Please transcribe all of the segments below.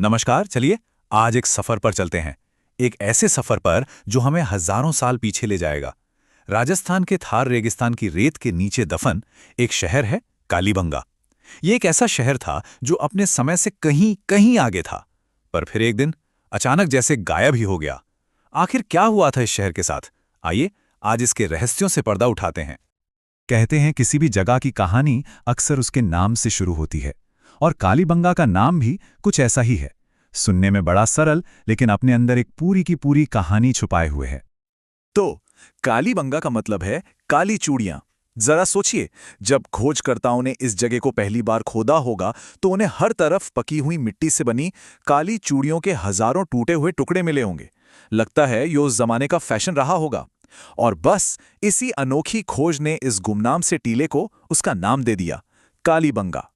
नमस्कार। चलिए आज एक सफर पर चलते हैं। एक ऐसे सफर पर जो हमें हजारों साल पीछे ले जाएगा। राजस्थान के थार रेगिस्तान की रेत के नीचे दफन एक शहर है, कालीबंगा। ये एक ऐसा शहर था जो अपने समय से कहीं कहीं आगे था, पर फिर एक दिन अचानक जैसे गायब ही हो गया। आखिर क्या हुआ था इस शहर के साथ? आइए आज इसके रहस्यों से पर्दा उठाते हैं। कहते हैं किसी भी जगह की कहानी अक्सर उसके नाम से शुरू होती है, और कालीबंगा का नाम भी कुछ ऐसा ही है। सुनने में बड़ा सरल, लेकिन अपने अंदर एक पूरी की पूरी कहानी छुपाए हुए है। तो कालीबंगा का मतलब है काली चूड़ियां। जरा सोचिए, जब खोजकर्ताओं ने इस जगह को पहली बार खोदा होगा तो उन्हें हर तरफ पकी हुई मिट्टी से बनी काली चूड़ियों के हजारों टूटे हुए टुकड़े मिले होंगे। लगता है ये उस जमाने का फैशन रहा होगा। और बस इसी अनोखी खोज ने इस गुमनाम से टीले को उसका नाम दे दिया, कालीबंगा।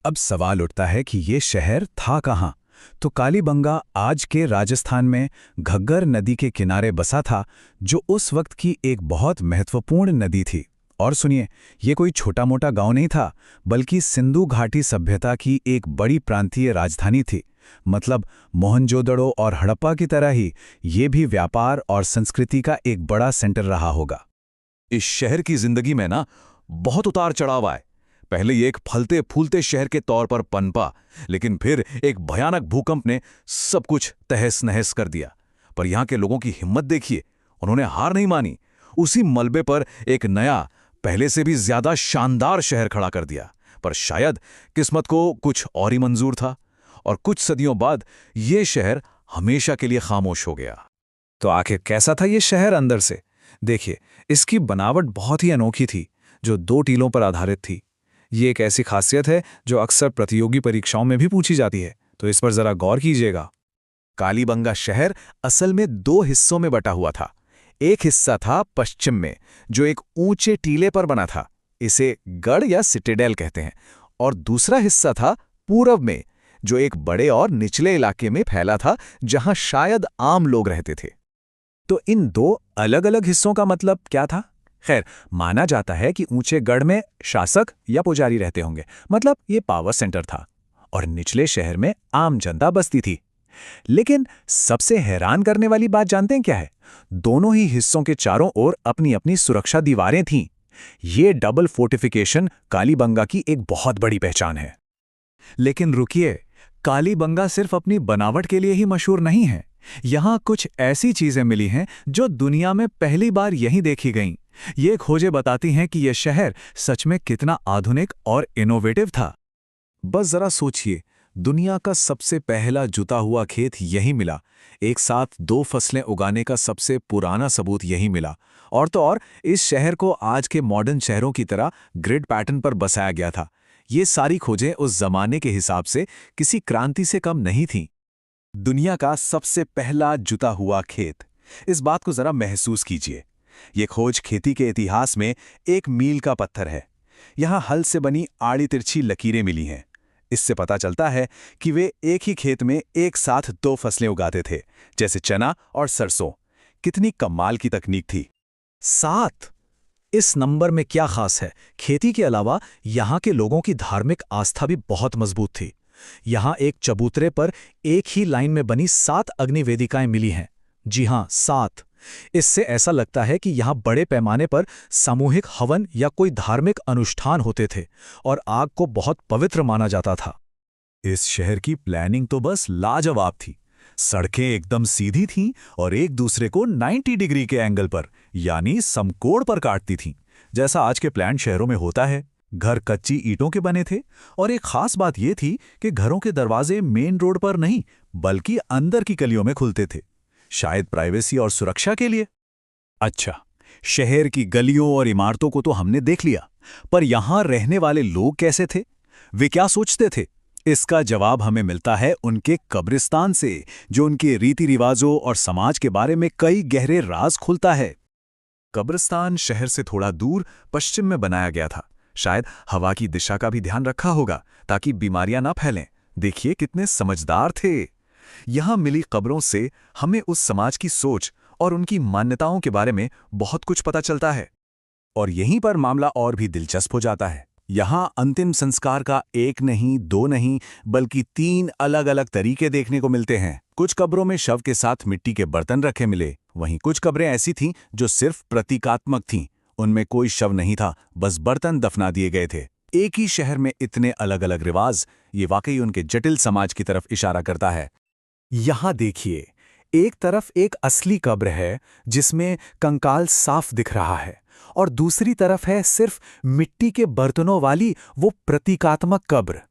अब सवाल उठता है कि ये शहर था कहाँ? तो कालीबंगा आज के राजस्थान में घग्गर नदी के किनारे बसा था, जो उस वक्त की एक बहुत महत्वपूर्ण नदी थी। और सुनिए, ये कोई छोटा मोटा गांव नहीं था, बल्कि सिंधु घाटी सभ्यता की एक बड़ी प्रांतीय राजधानी थी। मतलब मोहनजोदड़ो और हड़प्पा की तरह ही ये भी व्यापार और संस्कृति का एक बड़ा सेंटर रहा होगा। इस शहर की जिंदगी में ना बहुत उतार चढ़ाव आए। पहले ये एक फलते फूलते शहर के तौर पर पनपा, लेकिन फिर एक भयानक भूकंप ने सब कुछ तहस नहस कर दिया। पर यहाँ के लोगों की हिम्मत देखिए, उन्होंने हार नहीं मानी। उसी मलबे पर एक नया, पहले से भी ज्यादा शानदार शहर खड़ा कर दिया। पर शायद किस्मत को कुछ और ही मंजूर था, और कुछ सदियों बाद ये शहर हमेशा के लिए खामोश हो गया। तो आखिर कैसा था ये शहर अंदर से? देखिए, इसकी बनावट बहुत ही अनोखी थी, जो दो टीलों पर आधारित थी। ये एक ऐसी खासियत है जो अक्सर प्रतियोगी परीक्षाओं में भी पूछी जाती है, तो इस पर जरा गौर कीजिएगा। कालीबंगा शहर असल में दो हिस्सों में बटा हुआ था। एक हिस्सा था पश्चिम में, जो एक ऊंचे टीले पर बना था, इसे गढ़ या सिटेडेल कहते हैं। और दूसरा हिस्सा था पूरब में, जो एक बड़े और निचले इलाके में फैला था, जहां शायद आम लोग रहते थे। तो इन दो अलग अलग हिस्सों का मतलब क्या था? खैर, माना जाता है कि ऊंचे गढ़ में शासक या पुजारी रहते होंगे, मतलब ये पावर सेंटर था, और निचले शहर में आम जनता बसती थी। लेकिन सबसे हैरान करने वाली बात जानते हैं क्या है? दोनों ही हिस्सों के चारों ओर अपनी अपनी सुरक्षा दीवारें थीं। ये डबल फोर्टिफिकेशन कालीबंगा की एक बहुत बड़ी पहचान है। लेकिन रुकिए, कालीबंगा सिर्फ अपनी बनावट के लिए ही मशहूर नहीं है। यहां कुछ ऐसी चीजें मिली हैं जो दुनिया में पहली बार यहीं देखी गईं। ये खोजें बताती हैं कि यह शहर सच में कितना आधुनिक और इनोवेटिव था। बस जरा सोचिए, दुनिया का सबसे पहला जुता हुआ खेत यहीं मिला। एक साथ दो फसलें उगाने का सबसे पुराना सबूत यहीं मिला। और तो और, इस शहर को आज के मॉडर्न शहरों की तरह ग्रिड पैटर्न पर बसाया गया था। ये सारी खोजें उस जमाने के हिसाब से किसी क्रांति से कम नहीं थीं। दुनिया का सबसे पहला जुता हुआ खेत, इस बात को जरा महसूस कीजिए। ये खोज खेती के इतिहास में एक मील का पत्थर है। यहां हल से बनी आड़ी तिरछी लकीरें मिली हैं। इससे पता चलता है कि वे एक ही खेत में एक साथ दो फसलें उगाते थे, जैसे चना और सरसों। कितनी कमाल की तकनीक थी। 7 इस नंबर में क्या खास है? खेती के अलावा यहाँ के लोगों की धार्मिक आस्था भी बहुत मजबूत थी। यहाँ एक चबूतरे पर एक ही लाइन में बनी 7 अग्नि वेदिकाएं मिली हैं। जी हां, 7। इससे ऐसा लगता है कि यहाँ बड़े पैमाने पर सामूहिक हवन या कोई धार्मिक अनुष्ठान होते थे, और आग को बहुत पवित्र माना जाता था। इस शहर की प्लानिंग तो बस लाजवाब थी। सड़कें एकदम सीधी थीं और एक दूसरे को 90 डिग्री के एंगल पर, यानी समकोण पर काटती थीं, जैसा आज के प्लान शहरों में होता है। घर कच्ची ईंटों के बने थे, और एक खास बात यह थी कि घरों के दरवाजे मेन रोड पर नहीं, बल्कि अंदर की गलियों में खुलते थे, शायद प्राइवेसी और सुरक्षा के लिए। अच्छा, शहर की गलियों और इमारतों को तो हमने देख लिया, पर यहां रहने वाले लोग कैसे थे? वे क्या सोचते थे? इसका जवाब हमें मिलता है उनके कब्रिस्तान से, जो उनके रीति रिवाजों और समाज के बारे में कई गहरे राज खुलता है। कब्रिस्तान शहर से थोड़ा दूर पश्चिम में बनाया गया था। शायद हवा की दिशा का भी ध्यान रखा होगा, ताकि बीमारियां ना फैलें। देखिए कितने समझदार थे। यहां मिली कब्रों से हमें उस समाज की सोच और उनकी मान्यताओं के बारे में बहुत कुछ पता चलता है। और यहीं पर मामला और भी दिलचस्प हो जाता है। यहाँ अंतिम संस्कार का एक नहीं, दो नहीं, बल्कि 3 अलग-अलग तरीके देखने को मिलते हैं। कुछ कब्रों में शव के साथ मिट्टी के बर्तन रखे मिले, वहीं कुछ कब्रें ऐसी थीं जो सिर्फ प्रतीकात्मक थीं। उनमें कोई शव नहीं था, बस बर्तन दफना दिए गए थे। एक ही शहर में इतने अलग-अलग रिवाज, ये वाकई उनके जटिल समाज की तरफ इशारा करता है। यहाँ देखिए, एक तरफ एक असली कब्र है जिसमें कंकाल साफ दिख रहा है, और दूसरी तरफ है सिर्फ मिट्टी के बर्तनों वाली वो प्रतीकात्मक कब्र।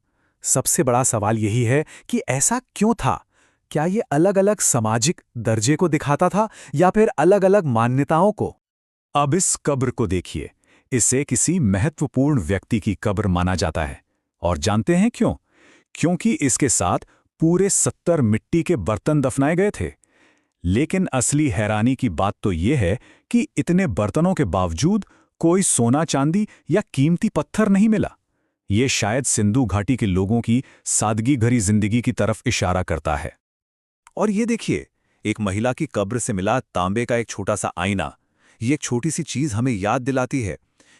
सबसे बड़ा सवाल यही है कि ऐसा क्यों था? क्या ये अलग-अलग सामाजिक दर्जे को दिखाता था या फिर अलग-अलग मान्यताओं को? अब इस कब्र को देखिए, इसे किसी महत्वपूर्ण व्यक्ति की कब्र माना जाता है। और जानते हैं क्यों? क्योंकि इसके साथ पूरे 70 मिट्टी के बर्तन दफनाए गए थे। लेकिन असली हैरानी की बात तो यह है कि इतने बर्तनों के बावजूद कोई सोना चांदी या कीमती पत्थर नहीं मिला। ये शायद सिंधु घाटी के लोगों की सादगी भरी जिंदगी की तरफ इशारा करता है। और ये देखिए, एक महिला की कब्र से मिला तांबे का एक छोटा सा आईना। ये एक छोटी सी चीज हमें याद दिलाती है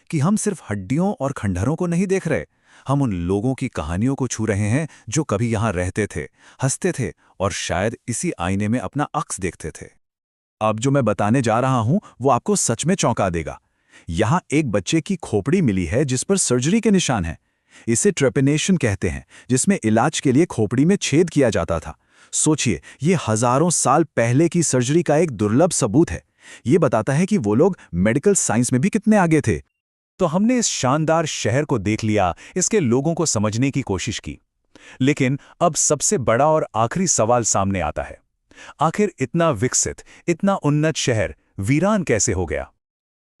कि हम सिर्फ हड्डियों और खंडहरों को नहीं देख रहे, हम उन लोगों की कहानियों को छू रहे हैं जो कभी यहाँ रहते थे, हंसते थे और शायद इसी आईने में अपना अक्स देखते थे। अब जो मैं बताने जा रहा हूं वो आपको सच में चौंका देगा। यहाँ एक बच्चे की खोपड़ी मिली है जिस पर सर्जरी के निशान हैं। इसे ट्रेपिनेशन कहते हैं, जिसमें इलाज के लिए खोपड़ी में छेद किया जाता था। सोचिए, ये हजारों साल पहले की सर्जरी का एक दुर्लभ सबूत है। ये बताता है कि वो लोग मेडिकल साइंस में भी कितने आगे थे। तो हमने इस शानदार शहर को देख लिया, इसके लोगों को समझने की कोशिश की। लेकिन अब सबसे बड़ा और आखिरी सवाल सामने आता है। आखिर इतना विकसित, इतना उन्नत शहर वीरान कैसे हो गया?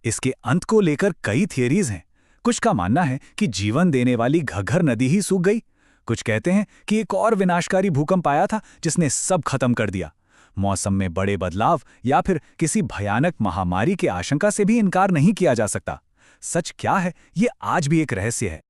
इसके अंत को लेकर कई थियरीज हैं। कुछ का मानना है कि जीवन देने वाली घग्गर नदी ही सूख गई। कुछ कहते हैं कि एक और विनाशकारी भूकंप आया था जिसने सब खत्म कर दिया। मौसम में बड़े बदलाव या फिर किसी भयानक महामारी की आशंका से भी इनकार नहीं किया जा सकता। सच क्या है, ये आज भी एक रहस्य है।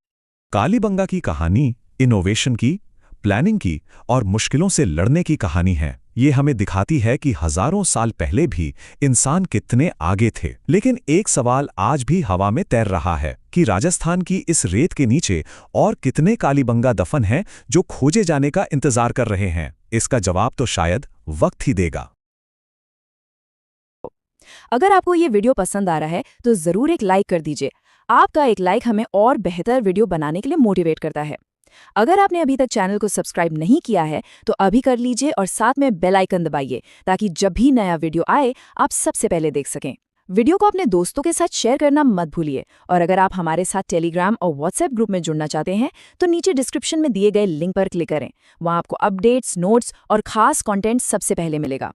कालीबंगा की कहानी इनोवेशन की, प्लानिंग की और मुश्किलों से लड़ने की कहानी है। ये हमें दिखाती है कि हजारों साल पहले भी इंसान कितने आगे थे। लेकिन एक सवाल आज भी हवा में तैर रहा है कि राजस्थान की इस रेत के नीचे और कितने कालीबंगा दफन हैं जो खोजे जाने का इंतजार कर रहे हैं। इसका जवाब तो शायद वक्त ही देगा। अगर आपको ये वीडियो पसंद आ रहा है तो ज़रूर एक लाइक कर दीजिए। आपका एक लाइक हमें और बेहतर वीडियो बनाने के लिए मोटिवेट करता है। अगर आपने अभी तक चैनल को सब्सक्राइब नहीं किया है तो अभी कर लीजिए और साथ में बेल आइकन दबाइए ताकि जब भी नया वीडियो आए आप सबसे पहले देख सकें। वीडियो को अपने दोस्तों के साथ शेयर करना मत भूलिए। और अगर आप हमारे साथ टेलीग्राम और व्हाट्सएप ग्रुप में जुड़ना चाहते हैं तो नीचे डिस्क्रिप्शन में दिए गए लिंक पर क्लिक करें। वहां आपको अपडेट्स, नोट्स और खास कंटेंट सबसे पहले मिलेगा।